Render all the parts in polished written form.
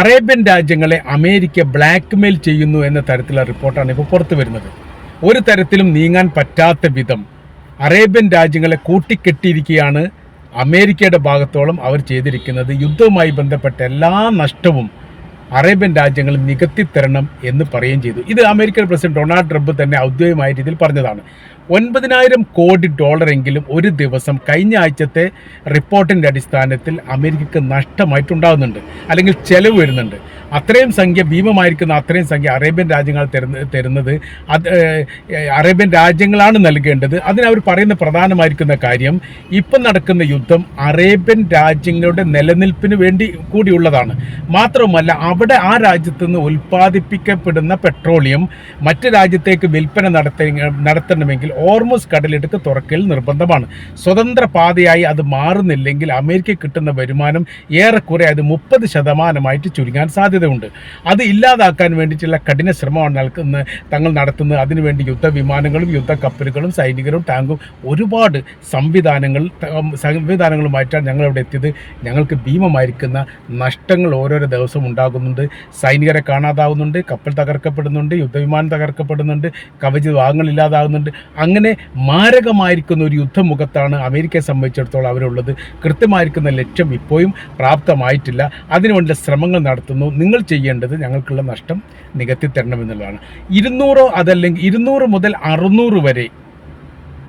Arabian രാജ്യങ്ങളെ America blackmail ചെയ്യുന്നു എന്ന തരത്തിലുള്ള റിപ്പോർട്ടാണ് ഇപ്പോൾ പുറത്തു വരുന്നത്. ഒരു തരത്തിലും നീങ്ങാൻ പറ്റാത്ത വിധം അറേബ്യൻ രാജ്യങ്ങളെ കൂട്ടിക്കെട്ടിയിരിക്കുകയാണ് അമേരിക്കയുടെ ഭാഗത്തോളം അവർ ചെയ്തിരിക്കുന്നത്. യുദ്ധവുമായി ബന്ധപ്പെട്ട എല്ലാ നഷ്ടവും അറേബ്യൻ രാജ്യങ്ങൾ നികത്തിത്തരണം എന്ന് പറയുകയും ചെയ്തു. ഇത് അമേരിക്കൻ പ്രസിഡന്റ് ഡൊണാൾഡ് ട്രംപ് തന്നെ ഔദ്യോഗികമായ രീതിയിൽ പറഞ്ഞതാണ്. 9,000 കോടി ഡോളറെങ്കിലും ഒരു ദിവസം കഴിഞ്ഞ ആഴ്ചത്തെ റിപ്പോർട്ടിൻ്റെ അടിസ്ഥാനത്തിൽ അമേരിക്കക്ക് നഷ്ടമായിട്ടുണ്ടാകുന്നുണ്ട്, അല്ലെങ്കിൽ ചെലവ് വരുന്നുണ്ട്. അത്രയും സംഖ്യ, ഭീമമായിരിക്കുന്ന അത്രയും സംഖ്യ അറേബ്യൻ രാജ്യങ്ങൾ തരുന്നത് അറേബ്യൻ രാജ്യങ്ങളാണ് നൽകേണ്ടത്. അതിനവർ പറയുന്ന പ്രധാനമായിരിക്കുന്ന കാര്യം, ഇപ്പം നടക്കുന്ന യുദ്ധം അറേബ്യൻ രാജ്യങ്ങളുടെ നിലനിൽപ്പിന് വേണ്ടി കൂടിയുള്ളതാണ്. മാത്രവുമല്ല, അവിടെ ആ രാജ്യത്തു നിന്ന് ഉൽപ്പാദിപ്പിക്കപ്പെടുന്ന പെട്രോളിയം മറ്റ് രാജ്യത്തേക്ക് വിൽപ്പന നടത്തണമെങ്കിൽ ഹോർമുസ് കടലിടുക്ക് തുറക്കൽ നിർബന്ധമാണ്. സ്വതന്ത്ര പാതയായി അത് മാറുന്നില്ലെങ്കിൽ അമേരിക്ക കിട്ടുന്ന വരുമാനം ഏറെക്കുറെ അത് 30% ചുരുങ്ങാൻ സാധ്യതയുണ്ട്. അത് ഇല്ലാതാക്കാൻ വേണ്ടിയിട്ടുള്ള കഠിന ശ്രമമാണ് തങ്ങൾ നടത്തുന്നത്. അതിനുവേണ്ടി യുദ്ധവിമാനങ്ങളും യുദ്ധക്കപ്പലുകളും സൈനികരും ടാങ്കും ഒരുപാട് സംവിധാനങ്ങളുമായിട്ടാണ് ഞങ്ങളിവിടെ എത്തിയത്. ഞങ്ങൾക്ക് ഭീമമായിരിക്കുന്ന നഷ്ടങ്ങൾ ഓരോരോ ദിവസവും ഉണ്ടാകുന്നുണ്ട്. സൈനികരെ കാണാതാവുന്നുണ്ട്, കപ്പൽ തകർക്കപ്പെടുന്നുണ്ട്, യുദ്ധവിമാനം തകർക്കപ്പെടുന്നുണ്ട്, കവച ഭാഗങ്ങൾ ഇല്ലാതാകുന്നുണ്ട്. അങ്ങനെ മാരകമായിരിക്കുന്ന ഒരു യുദ്ധമുഖത്താണ് അമേരിക്കയെ സംബന്ധിച്ചിടത്തോളം അവരുള്ളത്. കൃത്യമായിരിക്കുന്ന ലക്ഷ്യം ഇപ്പോഴും പ്രാപ്തമായിട്ടില്ല. അതിനുവേണ്ട ശ്രമങ്ങൾ നടത്തുന്നു. നിങ്ങൾ ചെയ്യേണ്ടത് ഞങ്ങൾക്കുള്ള നഷ്ടം നികത്തി തരണമെന്നുള്ളതാണ്. 200 മുതൽ 600 വരെ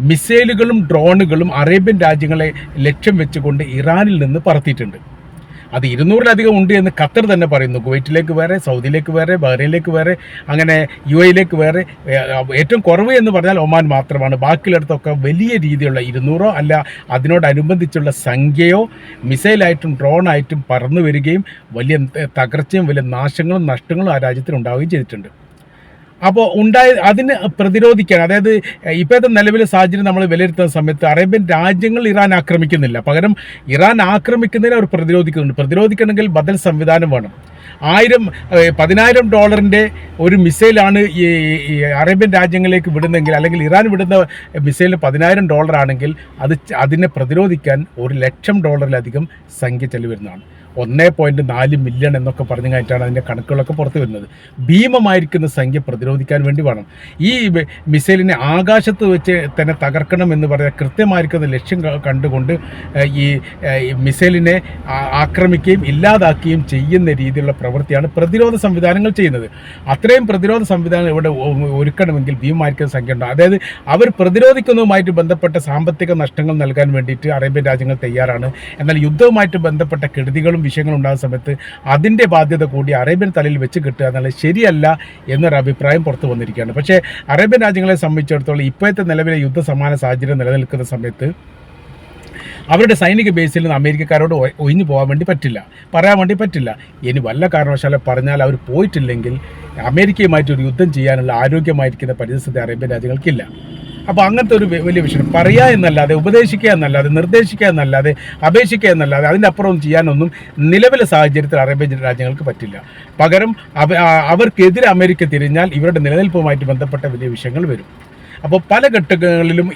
മിസൈലുകളും ഡ്രോണുകളും അറേബ്യൻ രാജ്യങ്ങളെ ലക്ഷ്യം വെച്ചുകൊണ്ട് ഇറാനിൽ നിന്ന് പറത്തിയിട്ടുണ്ട്. അത് 200-ലധികം ഉണ്ട് എന്ന് ഖത്തർ തന്നെ പറയുന്നു. കുവൈറ്റിലേക്ക് വേറെ, സൗദിയിലേക്ക് വേറെ, ബഹ്റൈനിലേക്ക് വേറെ, അങ്ങനെ UAE-യിലേക്ക് വേറെ. ഏറ്റവും കുറവ് എന്ന് പറഞ്ഞാൽ ഒമാൻ മാത്രമാണ്. ബാക്കിയുള്ളിടത്തൊക്കെ വലിയ രീതിയിലുള്ള 200 അല്ല അതിനോടനുബന്ധിച്ചുള്ള സംഖ്യയോ മിസൈലായിട്ടും ഡ്രോണായിട്ടും പറന്നു വരികയും വലിയ തകർച്ചയും വലിയ നാശങ്ങളും നഷ്ടങ്ങളും ആ രാജ്യത്തിന് ഉണ്ടാവുകയും ചെയ്തിട്ടുണ്ട്. അപ്പോൾ അതിന് പ്രതിരോധിക്കാൻ, അതായത് ഇപ്പോഴത്തെ നിലവിലെ സാഹചര്യം നമ്മൾ വിലയിരുത്തുന്ന സമയത്ത് അറേബ്യൻ രാജ്യങ്ങൾ ഇറാൻ ആക്രമിക്കുന്നില്ല. പകരം ഇറാൻ ആക്രമിക്കുന്നതിനെ അവർ പ്രതിരോധിക്കുന്നുണ്ട്. പ്രതിരോധിക്കണമെങ്കിൽ ബദൽ സംവിധാനം വേണം. $10,000 ഒരു മിസൈലാണ് ഈ അറേബ്യൻ രാജ്യങ്ങളിലേക്ക് വിടുന്നെങ്കിൽ, അല്ലെങ്കിൽ ഇറാൻ വിടുന്ന മിസൈലിന് $10,000 ആണെങ്കിൽ അതിനെ പ്രതിരോധിക്കാൻ $1,00,000 സംഖ്യ ചെലവ് വരുന്നതാണ്. 1.4 മില്യൺ എന്നൊക്കെ പറഞ്ഞു കഴിഞ്ഞിട്ടാണ് അതിൻ്റെ കണക്കുകളൊക്കെ പുറത്തു വരുന്നത്. ഭീമമായിരിക്കുന്ന സംഖ്യ പ്രതിരോധിക്കാൻ വേണ്ടി വേണം. ഈ മിസൈലിനെ ആകാശത്ത് വെച്ച് തന്നെ തകർക്കണം എന്ന് പറയാൻ കൃത്യമായിരിക്കുന്ന ലക്ഷ്യം കണ്ടുകൊണ്ട് ഈ മിസൈലിനെ ആക്രമിക്കുകയും ഇല്ലാതാക്കുകയും ചെയ്യുന്ന രീതിയിലുള്ള പ്രവൃത്തിയാണ് പ്രതിരോധ സംവിധാനങ്ങൾ ചെയ്യുന്നത്. അത്രയും പ്രതിരോധ സംവിധാനം ഇവിടെ ഒരുക്കണമെങ്കിൽ ഭീമമായിരിക്കുന്ന സംഖ്യ ഉണ്ടാകും. അതായത് അവർ പ്രതിരോധിക്കുന്നതുമായിട്ട് ബന്ധപ്പെട്ട സാമ്പത്തിക നഷ്ടങ്ങൾ നൽകാൻ വേണ്ടിയിട്ട് അറേബ്യൻ രാജ്യങ്ങൾ തയ്യാറാണ്. എന്നാൽ യുദ്ധവുമായിട്ട് ബന്ധപ്പെട്ട കെടുതികളും വിഷയങ്ങൾ ഉണ്ടാകുന്ന സമയത്ത് അതിൻ്റെ ബാധ്യത കൂടി അറേബ്യൻ തലയിൽ വെച്ച് കിട്ടുക എന്നുള്ളത് ശരിയല്ല എന്നൊരു അഭിപ്രായം പുറത്തു വന്നിരിക്കുകയാണ്. പക്ഷേ അറേബ്യൻ രാജ്യങ്ങളെ സംബന്ധിച്ചിടത്തോളം ഇപ്പോഴത്തെ നിലവിലെ യുദ്ധസമാന സാഹചര്യം നിലനിൽക്കുന്ന സമയത്ത് അവരുടെ സൈനിക ബേസിൽ നിന്ന് അമേരിക്കക്കാരോട് ഒഴിഞ്ഞു പോകാൻ വേണ്ടി പറ്റില്ല, പറയാൻ വേണ്ടി പറ്റില്ല. ഇനി വല്ല കാരണവശാലും പറഞ്ഞാൽ അവർ പോയിട്ടില്ലെങ്കിൽ അമേരിക്കയുമായിട്ട് ഒരു യുദ്ധം ചെയ്യാനുള്ള ആരോഗ്യമായിരിക്കുന്ന പരിസ്ഥിതി അറേബ്യൻ രാജ്യങ്ങൾക്കില്ല. അപ്പോൾ അങ്ങനത്തെ ഒരു വലിയ വിഷയം പറയുക എന്നല്ലാതെ, ഉപദേശിക്കുക എന്നല്ലാതെ, നിർദ്ദേശിക്കുക എന്നല്ലാതെ, അപേക്ഷിക്കുക എന്നല്ലാതെ അതിൻ്റെ അപ്പുറം ചെയ്യാനൊന്നും നിലവിലെ സാഹചര്യത്തിൽ അറേബ്യൻ രാജ്യങ്ങൾക്ക് പറ്റില്ല. പകരം അവർക്കെതിരെ അമേരിക്ക തിരിഞ്ഞാൽ ഇവരുടെ നിലനിൽപ്പുമായിട്ട് ബന്ധപ്പെട്ട വലിയ വിഷയങ്ങൾ വരും. അപ്പോൾ പല ഘട്ടങ്ങളിലും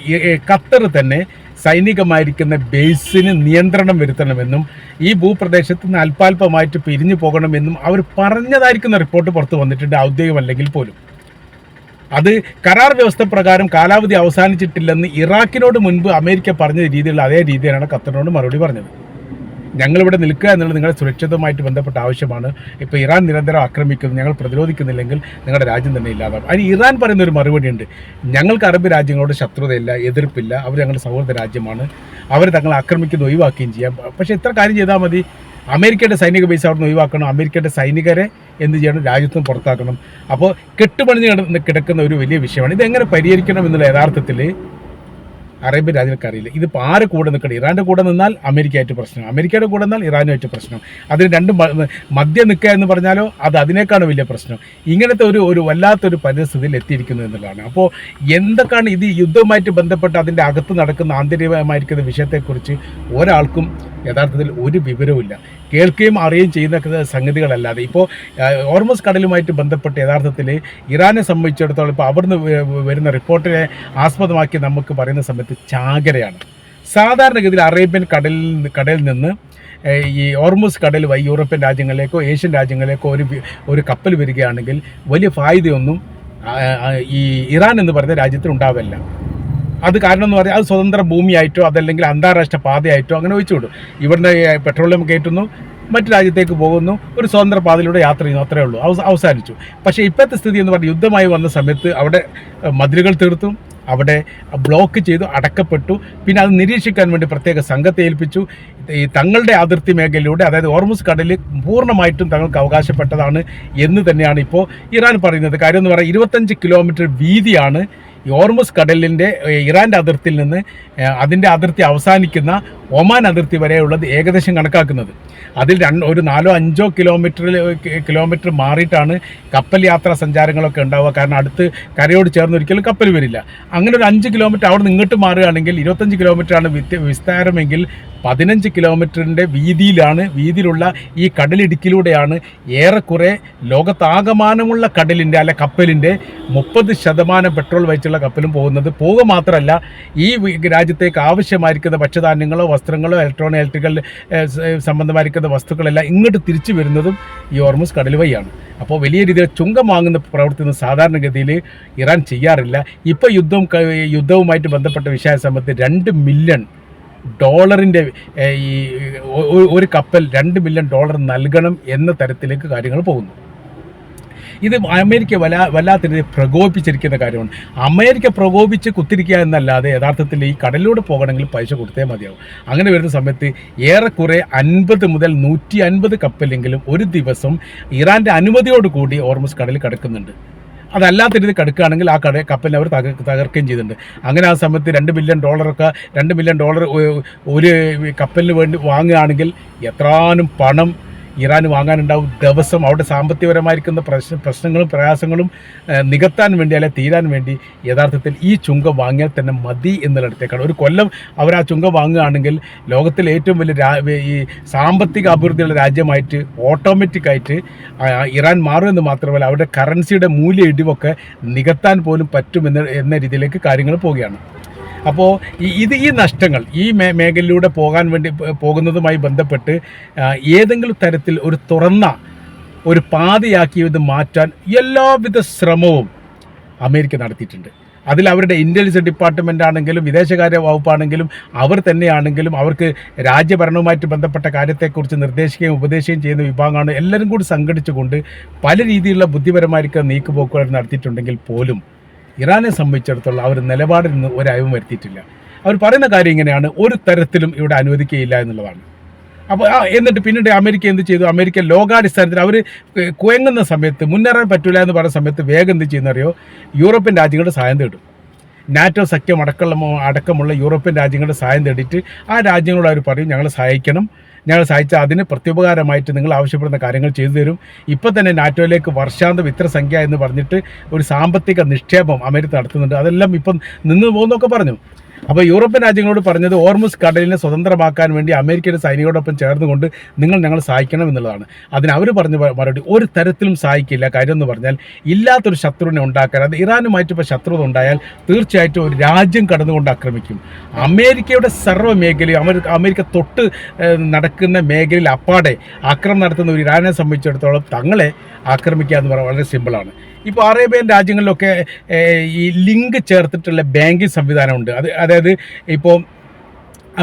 ഖത്തർ തന്നെ സൈനികമായിരിക്കുന്ന ബേസിന് നിയന്ത്രണം വരുത്തണമെന്നും ഈ ഭൂപ്രദേശത്ത് നിന്ന് അല്പാൽപമായിട്ട് പിരിഞ്ഞു പോകണമെന്നും അവർ പറഞ്ഞതായിരിക്കുന്ന റിപ്പോർട്ട് പുറത്ത് വന്നിട്ടുണ്ട്, ഔദ്യോഗികമല്ലെങ്കിൽ പോലും. അത് കരാർ വ്യവസ്ഥ പ്രകാരം കാലാവധി അവസാനിച്ചിട്ടില്ലെന്ന് ഇറാഖിനോട് മുൻപ് അമേരിക്ക പറഞ്ഞ രീതിയിലുള്ള അതേ രീതിയിലാണ് ഖത്തറിനോട് മറുപടി പറഞ്ഞത്. ഞങ്ങളിവിടെ നിൽക്കുക എന്നുള്ളത് നിങ്ങളുടെ സുരക്ഷിതമായിട്ട് ബന്ധപ്പെട്ട ആവശ്യമാണ്. ഇപ്പോൾ ഇറാൻ നിരന്തരം ആക്രമിക്കുന്നു, ഞങ്ങൾ പ്രതിരോധിക്കുന്നില്ലെങ്കിൽ നിങ്ങളുടെ രാജ്യം തന്നെ ഇല്ലാതാകും. അതിന് ഇറാൻ പറയുന്ന ഒരു മറുപടി ഉണ്ട്, ഞങ്ങൾക്ക് അറബ് രാജ്യങ്ങളോട് ശത്രുതയില്ല, എതിർപ്പില്ല, അവർ ഞങ്ങളുടെ സൗഹൃദ രാജ്യമാണ്, അവർ തങ്ങളെ ആക്രമിക്കുന്ന ഒഴിവാക്കുകയും ചെയ്യാം. പക്ഷേ ഇത്ര കാര്യം ചെയ്താൽ മതി, അമേരിക്കയുടെ സൈനിക ബേസ് അവിടെ നിന്ന് ഒഴിവാക്കണം, അമേരിക്കയുടെ സൈനികരെ എന്ത് ചെയ്യണം, രാജ്യത്ത് നിന്ന് പുറത്താക്കണം. അപ്പോൾ കെട്ടുപണിഞ്ഞ് കിടക്കുന്ന ഒരു വലിയ വിഷയമാണ്. ഇതെങ്ങനെ പരിഹരിക്കണം എന്നുള്ള യഥാർത്ഥത്തിൽ അറേബ്യൻ രാജ്യങ്ങൾക്ക് അറിയില്ല. ഇതിപ്പോൾ ആരെ കൂടെ നിൽക്കണം, ഇറാൻ്റെ കൂടെ നിന്നാൽ അമേരിക്കയായിട്ട് പ്രശ്നം, അമേരിക്കയുടെ കൂടെ നിന്നാൽ ഇറാനുമായിട്ട് പ്രശ്നം, അതിന് രണ്ടും മധ്യ നിൽക്കുക എന്ന് പറഞ്ഞാലോ അത് അതിനേക്കാണ് വലിയ പ്രശ്നം. ഇങ്ങനത്തെ ഒരു വല്ലാത്തൊരു പരിസ്ഥിതിയിൽ എത്തിയിരിക്കുന്നു എന്നുള്ളതാണ്. അപ്പോൾ എന്തൊക്കെയാണ് ഇത് യുദ്ധവുമായിട്ട് ബന്ധപ്പെട്ട് അതിൻ്റെ അകത്ത് നടക്കുന്ന ആന്തരികമായിരിക്കുന്ന വിഷയത്തെക്കുറിച്ച് ഒരാൾക്കും യഥാർത്ഥത്തിൽ ഒരു വിവരവുമില്ല. കേൾക്കുകയും അറിയുകയും ചെയ്യുന്ന സംഗതികളല്ലാതെ ഇപ്പോൾ ഹോർമുസ് കടലുമായിട്ട് ബന്ധപ്പെട്ട് യഥാർത്ഥത്തിൽ ഇറാനെ സംബന്ധിച്ചിടത്തോളം ഇപ്പോൾ അവിടുന്ന് വരുന്ന റിപ്പോർട്ടിനെ ആസ്പദമാക്കി നമുക്ക് പറയുന്ന സമയത്ത് ചാകരയാണ്. സാധാരണഗതിയിൽ അറേബ്യൻ കടലിൽ നിന്ന് ഈ ഹോർമുസ് കടൽ വഴി യൂറോപ്യൻ രാജ്യങ്ങളിലേക്കോ ഏഷ്യൻ രാജ്യങ്ങളിലേക്കോ ഒരു കപ്പൽ വരികയാണെങ്കിൽ വലിയ ഫായ്ദയൊന്നും ഈ ഇറാൻ എന്ന് പറയുന്ന രാജ്യത്തിന് ഉണ്ടാവില്ല. അത് കാരണം എന്ന് പറഞ്ഞാൽ അത് സ്വതന്ത്ര ഭൂമിയായിട്ടോ അതല്ലെങ്കിൽ അന്താരാഷ്ട്ര പാതയായിട്ടോ അങ്ങനെ ഒഴിച്ചുവിടും. ഇവിടുന്ന് പെട്രോളിയം കയറ്റുന്നു, മറ്റു രാജ്യത്തേക്ക് പോകുന്നു, ഒരു സ്വതന്ത്ര പാതയിലൂടെ യാത്ര ചെയ്യുന്നു, അത്രയേ ഉള്ളൂ, അവസാനിച്ചു. പക്ഷേ ഇപ്പോഴത്തെ സ്ഥിതി എന്ന് പറഞ്ഞാൽ യുദ്ധമായി വന്ന സമയത്ത് അവിടെ മതിലുകൾ തീർത്തു, അവിടെ ബ്ലോക്ക് ചെയ്തു, അടക്കപ്പെട്ടു. പിന്നെ അത് നിരീക്ഷിക്കാൻ വേണ്ടി പ്രത്യേക സംഘത്തെ ഏൽപ്പിച്ചു. ഈ തങ്ങളുടെ അതിർത്തി മേഖലയിലൂടെ, അതായത് ഹോർമുസ് കടൽ പൂർണ്ണമായിട്ടും തങ്ങൾക്ക് അവകാശപ്പെട്ടതാണ് എന്ന് തന്നെയാണ് ഇപ്പോൾ ഇറാൻ പറയുന്നത്. കാര്യം എന്ന് പറഞ്ഞാൽ 25 കിലോമീറ്റർ വീതിയാണ് ഈ ഹോർമുസ് കടലിൻ്റെ ഇറാൻ്റെ അതിർത്തിയിൽ നിന്ന് അതിൻ്റെ അതിർത്തി അവസാനിക്കുന്ന ഒമാൻ അതിർത്തി വരെയുള്ളത് ഏകദേശം കണക്കാക്കുന്നത്. അതിൽ ഒരു 4-5 കിലോമീറ്റർ മാറിയിട്ടാണ് കപ്പൽ യാത്രാ സഞ്ചാരങ്ങളൊക്കെ ഉണ്ടാവുക. കാരണം അടുത്ത് കരയോട് ചേർന്ന് ഒരിക്കലും കപ്പൽ വരില്ല. അങ്ങനെ ഒരു 5 കിലോമീറ്റർ അവിടെ നിന്ന് ഇങ്ങോട്ട് മാറുകയാണെങ്കിൽ 25 കിലോമീറ്ററാണ് വിസ്താരമെങ്കിൽ 15 കിലോമീറ്ററിൻ്റെ വീതിയിലുള്ള ഈ കടലിടുക്കിലൂടെയാണ് ഏറെക്കുറെ ലോകത്താകമാനമുള്ള കടലിൻ്റെ അല്ല കപ്പലിൻ്റെ 30% പെട്രോൾ വഹിച്ചുള്ള കപ്പലും പോകുന്നത്. പോവുക മാത്രമല്ല, ഈ രാജ്യത്തേക്ക് ആവശ്യമായിരിക്കുന്ന ഭക്ഷ്യധാന്യങ്ങളോ വസ്ത്രങ്ങളോ ഇലക്ട്രിക്കൽ സംബന്ധമായിരിക്കുന്ന വസ്തുക്കളെല്ലാം ഇങ്ങോട്ട് തിരിച്ചു വരുന്നതും ഈ ഹോർമുസ് കടൽ വഴിയാണ്. അപ്പോൾ വലിയ രീതിയിൽ ചുങ്കം വാങ്ങുന്ന പ്രവർത്തിക്കുന്ന സാധാരണഗതിയിൽ ഇറാൻ ചെയ്യാറില്ല. ഇപ്പോൾ യുദ്ധവുമായിട്ട് ബന്ധപ്പെട്ട വിഷയ സമയത്ത് $2 മില്യൺ ഈ ഒരു കപ്പൽ $2 മില്യൺ നൽകണം എന്ന തരത്തിലേക്ക് കാര്യങ്ങൾ പോകുന്നു. ഇത് അമേരിക്ക വല്ലാത്ത രീതിയിൽ പ്രകോപിപ്പിച്ചിരിക്കുന്ന കാര്യമാണ്. അമേരിക്ക പ്രകോപിച്ച് കുത്തിരിക്കുക എന്നല്ലാതെ യഥാർത്ഥത്തിൽ ഈ കടലിലൂടെ പോകണമെങ്കിൽ പൈസ കൊടുത്തേ മതിയാവും. അങ്ങനെ വരുന്ന സമയത്ത് ഏറെക്കുറെ 50 മുതൽ 150 കപ്പലെങ്കിലും ഒരു ദിവസം ഇറാൻ്റെ അനുമതിയോടുകൂടി ഹോർമുസ് കടലിൽ കിടക്കുന്നുണ്ട്. അതല്ലാത്ത രീതി കിടക്കുകയാണെങ്കിൽ ആ കപ്പലിനെ അവർ തകർക്കുകയും ചെയ്തിട്ടുണ്ട്. അങ്ങനെ ആ സമയത്ത് $2 മില്യൺ $2 മില്യൺ ഒരു കപ്പലിന് വേണ്ടി വാങ്ങുകയാണെങ്കിൽ എത്രാനും പണം ഇറാൻ വാങ്ങാനുണ്ടാവും ദിവസം. അവിടെ സാമ്പത്തികപരമായിരിക്കുന്ന പ്രശ്നങ്ങളും പ്രയാസങ്ങളും നികത്താൻ വേണ്ടി അല്ലെ തീരാൻ വേണ്ടി യഥാർത്ഥത്തിൽ ഈ ചുങ്കം വാങ്ങിയാൽ തന്നെ മതി എന്നുള്ളിടത്തേക്കാണ്. ഒരു കൊല്ലം അവർ ആ ചുങ്കം വാങ്ങുകയാണെങ്കിൽ ലോകത്തിലെ ഏറ്റവും വലിയ ഈ സാമ്പത്തിക അഭിവൃദ്ധിയുള്ള രാജ്യമായിട്ട് ഓട്ടോമാറ്റിക്കായിട്ട് ഇറാൻ മാറുമെന്ന് മാത്രമല്ല അവരുടെ കറൻസിയുടെ മൂല്യ ഇടിവൊക്കെ നികത്താൻ പോലും പറ്റുമെന്ന രീതിയിലേക്ക് കാര്യങ്ങൾ പോവുകയാണ്. അപ്പോൾ ഈ നഷ്ടങ്ങൾ ഈ മേഖലയിലൂടെ പോകുന്നതുമായി ബന്ധപ്പെട്ട് ഏതെങ്കിലും തരത്തിൽ ഒരു തുറന്ന ഒരു പാതയാക്കി ഇത് മാറ്റാൻ എല്ലാവിധ ശ്രമവും അമേരിക്ക നടത്തിയിട്ടുണ്ട്. അതിൽ അവരുടെ ഇൻ്റലിജൻസ് ഡിപ്പാർട്ട്മെൻ്റ് ആണെങ്കിലും വിദേശകാര്യ വകുപ്പാണെങ്കിലും അവർ തന്നെയാണെങ്കിലും അവർക്ക് രാജ്യഭരണവുമായിട്ട് ബന്ധപ്പെട്ട കാര്യത്തെക്കുറിച്ച് നിർദ്ദേശിക്കുകയും ഉപദേശിക്കുകയും ചെയ്യുന്ന വിഭാഗമാണ്. എല്ലാവരും കൂടി സംഘടിച്ചുകൊണ്ട് പല രീതിയിലുള്ള ബുദ്ധിപരമായിരിക്കുന്ന നീക്കുപോക്കുകൾ നടത്തിയിട്ടുണ്ടെങ്കിൽ പോലും ഇറാനെ സംബന്ധിച്ചിടത്തോളം അവർ നിലപാടിൽ നിന്ന് ഒരയവും വരുത്തിയിട്ടില്ല. അവർ പറയുന്ന കാര്യം ഇങ്ങനെയാണ്, ഒരു തരത്തിലും ഇവിടെ അനുവദിക്കുകയില്ല എന്നുള്ളതാണ്. അപ്പോൾ എന്നിട്ട് പിന്നീട് അമേരിക്ക എന്ത് ചെയ്തു? അമേരിക്ക ലോകാടിസ്ഥാനത്തിൽ അവർ കുഴങ്ങുന്ന സമയത്ത് മുന്നേറാൻ പറ്റില്ല എന്ന് പറയുന്ന സമയത്ത് വേഗം എന്ത് ചെയ്യുന്നറിയോ? യൂറോപ്യൻ രാജ്യങ്ങളുടെ സഹായം തേടും. നാറ്റോ സഖ്യം അടക്കമുള്ള യൂറോപ്യൻ രാജ്യങ്ങളുടെ സഹായം തേടിയിട്ട് ആ രാജ്യങ്ങളോട് അവർ പറയും ഞങ്ങൾ സഹായിച്ചാൽ അതിന് പ്രത്യുപകാരമായിട്ട് നിങ്ങൾ ആവശ്യപ്പെടുന്ന കാര്യങ്ങൾ ചെയ്തു തരും. ഇപ്പം തന്നെ നാറ്റോയിലേക്ക് വർഷാന്തം ഇത്ര സംഖ്യ എന്ന് പറഞ്ഞിട്ട് ഒരു സാമ്പത്തിക നിക്ഷേപം അമേരിക്ക നടത്തുന്നുണ്ട്. അതെല്ലാം ഇപ്പം നിന്ന് പോകുന്നൊക്കെ പറഞ്ഞു. അപ്പോൾ യൂറോപ്യൻ രാജ്യങ്ങളോട് പറഞ്ഞത് ഹോർമുസ് കടലിനെ സ്വതന്ത്രമാക്കാൻ വേണ്ടി അമേരിക്കയുടെ സൈനികരോടൊപ്പം ചേർന്നുകൊണ്ട് നിങ്ങൾ സഹായിക്കണം എന്നുള്ളതാണ്. അതിന് അവർ പറഞ്ഞ മറുപടി ഒരു തരത്തിലും സഹായിക്കില്ല. കാര്യം എന്ന് പറഞ്ഞാൽ ഇല്ലാത്തൊരു ശത്രുവിനെ ഉണ്ടാക്കാൻ, അത് ഇറാനുമായിട്ട് ഇപ്പോൾ ശത്രുത ഉണ്ടായാൽ തീർച്ചയായിട്ടും ഒരു രാജ്യം കടന്നുകൊണ്ട് ആക്രമിക്കും. അമേരിക്കയുടെ സർവ്വ മേഖലയും അമേരിക്ക തൊട്ട് നടക്കുന്ന മേഖലയിൽ അപ്പാടെ ആക്രമണം നടത്തുന്ന ഒരു ഇറാനെ സംബന്ധിച്ചിടത്തോളം തങ്ങളെ ആക്രമിക്കുക എന്ന് പറയുന്നത് വളരെ സിമ്പിളാണ്. ഇപ്പോൾ അറേബ്യൻ രാജ്യങ്ങളിലൊക്കെ ഈ ലിങ്ക് ചേർത്തിട്ടുള്ള ബാങ്കിങ് സംവിധാനമുണ്ട്. അതായത് ഇപ്പോൾ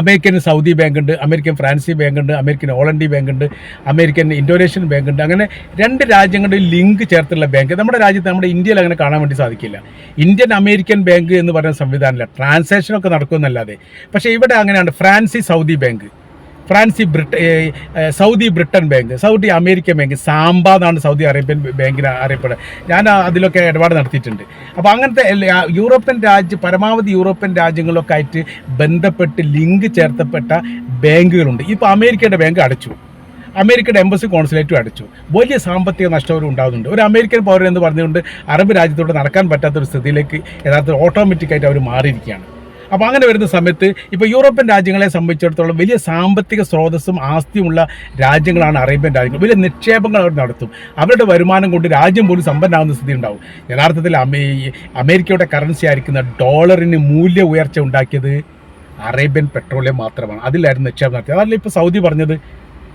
അമേരിക്കൻ സൗദി ബാങ്കുണ്ട്, അമേരിക്കൻ ഫ്രാൻസി ബാങ്കുണ്ട്, അമേരിക്കൻ ഹോളണ്ടി ബാങ്കുണ്ട്, അമേരിക്കൻ ഇന്തോനേഷ്യൻ ബാങ്കുണ്ട്. അങ്ങനെ 2 രാജ്യങ്ങളുടെ ലിങ്ക് ചേർത്തുള്ള ബാങ്ക് നമ്മുടെ രാജ്യത്ത്, നമ്മുടെ ഇന്ത്യയിൽ അങ്ങനെ കാണാൻ വേണ്ടി സാധിക്കില്ല. ഇന്ത്യൻ അമേരിക്കൻ ബാങ്ക് എന്ന് പറയുന്ന സംവിധാനമില്ല. ട്രാൻസാക്ഷനൊക്കെ നടക്കുമെന്നല്ലാതെ. പക്ഷേ ഇവിടെ അങ്ങനെയാണ്. Francy Saudi bank, Saudi Britain bank, Saudi American bank, സാമ്പ എന്നാണ് സൗദി അറേബ്യൻ ബാങ്കിന് അറിയപ്പെടുക. ഞാൻ അതിലൊക്കെ ഇടപാട് നടത്തിയിട്ടുണ്ട്. അപ്പോൾ അങ്ങനത്തെ പരമാവധി യൂറോപ്യൻ രാജ്യങ്ങളിലൊക്കെ ആയിട്ട് ബന്ധപ്പെട്ട് ലിങ്ക് ചേർത്തപ്പെട്ട ബാങ്കുകളുണ്ട്. ഇപ്പോൾ അമേരിക്കയുടെ ബാങ്ക് അടച്ചു, അമേരിക്കയുടെ എംബസി കോൺസുലേറ്റും അടച്ചു. വലിയ സാമ്പത്തിക നഷ്ടവും ഉണ്ടാകുന്നുണ്ട്. ഒരു അമേരിക്കൻ പൗരൻ എന്ന് പറഞ്ഞുകൊണ്ട് അറബ് രാജ്യത്തോട് നടക്കാൻ പറ്റാത്തൊരു സ്ഥിതിയിലേക്ക് യഥാർത്ഥത്തിൽ ഓട്ടോമാറ്റിക്കായിട്ട് അവർ മാറിയിരിക്കുകയാണ്. അപ്പോൾ അങ്ങനെ വരുന്ന സമയത്ത് ഇപ്പോൾ യൂറോപ്യൻ രാജ്യങ്ങളെ സംബന്ധിച്ചിടത്തോളം വലിയ സാമ്പത്തിക സ്രോതസ്സും ആസ്തിയുമുള്ള രാജ്യങ്ങളാണ് അറേബ്യൻ രാജ്യങ്ങൾ. വലിയ നിക്ഷേപങ്ങൾ അവർ നടത്തും. അവരുടെ വരുമാനം കൊണ്ട് രാജ്യം പോലും സമ്പന്നമാകുന്ന സ്ഥിതി ഉണ്ടാവും. യഥാർത്ഥത്തിൽ അമേരിക്കയുടെ കറൻസി ആയിരിക്കുന്ന ഡോളറിന് മൂല്യ ഉയർച്ച ഉണ്ടാക്കിയത് അറേബ്യൻ പെട്രോളിയം മാത്രമാണ്. അതിലായിരുന്നു നിക്ഷേപം നടത്തിയത്. അതല്ല ഇപ്പോൾ സൗദി പറഞ്ഞത്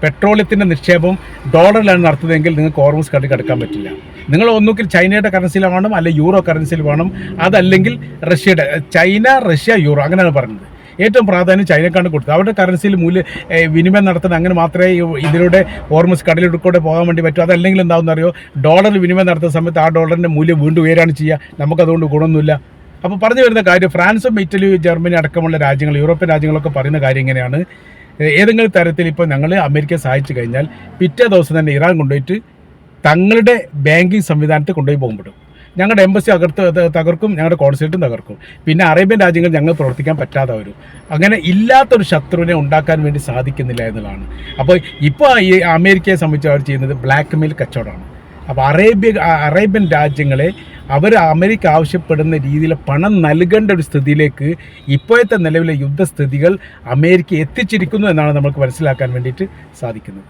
പെട്രോളിയത്തിൻ്റെ നിക്ഷേപം ഡോളറിലാണ് നടത്തുന്നതെങ്കിൽ നിങ്ങൾക്ക് ഹോർമൂസ് കടലിൽ കടക്കാൻ പറ്റില്ല. നിങ്ങൾ ഒന്നുകിൽ ചൈനയുടെ കറൻസിയിൽ വേണം, അല്ലെങ്കിൽ യൂറോ കറൻസിയിൽ വേണം, അതല്ലെങ്കിൽ റഷ്യയുടെ. ചൈന, റഷ്യ, യൂറോ അങ്ങനെയാണ് പറയുന്നത്. ഏറ്റവും പ്രാധാന്യം ചൈനക്കാണ് കൊടുത്തത്. അവരുടെ കറൻസിയിൽ വിനിമയം നടത്തുന്നത്. അങ്ങനെ മാത്രമേ ഇതിലൂടെ ഹോർമൂസ് കടലിലൂടെ പോകാൻ വേണ്ടി പറ്റൂ. അതല്ലെങ്കിൽ എന്താണെന്ന് അറിയോ, ഡോളറിൽ വിനിമയം നടത്തുന്ന സമയത്ത് ആ ഡോളറിൻ്റെ മൂല്യം വീണ്ടും ഉയരാണ് ചെയ്യുക. നമുക്കതുകൊണ്ട് ഗുണമൊന്നുമില്ല. അപ്പോൾ പറഞ്ഞു വരുന്ന കാര്യം, ഫ്രാൻസും ഇറ്റലിയും ജർമ്മനി അടക്കമുള്ള രാജ്യങ്ങൾ, യൂറോപ്യൻ രാജ്യങ്ങളൊക്കെ പറയുന്ന കാര്യം ഇങ്ങനെയാണ്. ഏതെങ്കിലും തരത്തിൽ ഇപ്പോൾ ഞങ്ങൾ അമേരിക്കയെ സഹായിച്ചു കഴിഞ്ഞാൽ പിറ്റേ ദിവസം തന്നെ ഇറാൻ കൊണ്ടുപോയിട്ട് തങ്ങളുടെ ബാങ്കിങ് സംവിധാനത്തെ കൊണ്ടുപോയി പോകുമ്പോഴും ഞങ്ങളുടെ എംബസി തകർക്കും, ഞങ്ങളുടെ കോൺസുലേറ്റും തകർക്കും. പിന്നെ അറേബ്യൻ രാജ്യങ്ങൾ ഞങ്ങൾ പ്രവർത്തിക്കാൻ പറ്റാതെ വരും. അങ്ങനെ ഇല്ലാത്തൊരു ശത്രുവിനെ ഉണ്ടാക്കാൻ വേണ്ടി സാധിക്കുന്നില്ല എന്നുള്ളതാണ്. അപ്പോൾ ഇപ്പോൾ ഈ അമേരിക്കയെ സംബന്ധിച്ച് അവർ ചെയ്യുന്നത് ബ്ലാക്ക് മെയിൽ കച്ചവടമാണ്. അപ്പോൾ അറേബ്യൻ രാജ്യങ്ങളെ അവർ അമേരിക്ക ആവശ്യപ്പെടുന്ന രീതിയിൽ പണം നൽകേണ്ട ഒരു സ്ഥിതിയിലേക്ക് ഇപ്പോഴത്തെ നിലവിലെ യുദ്ധസ്ഥിതികൾ അമേരിക്ക എത്തിച്ചിരിക്കുന്നു എന്നാണ് നമുക്ക് മനസ്സിലാക്കാൻ വേണ്ടിയിട്ട് സാധിക്കുന്നത്.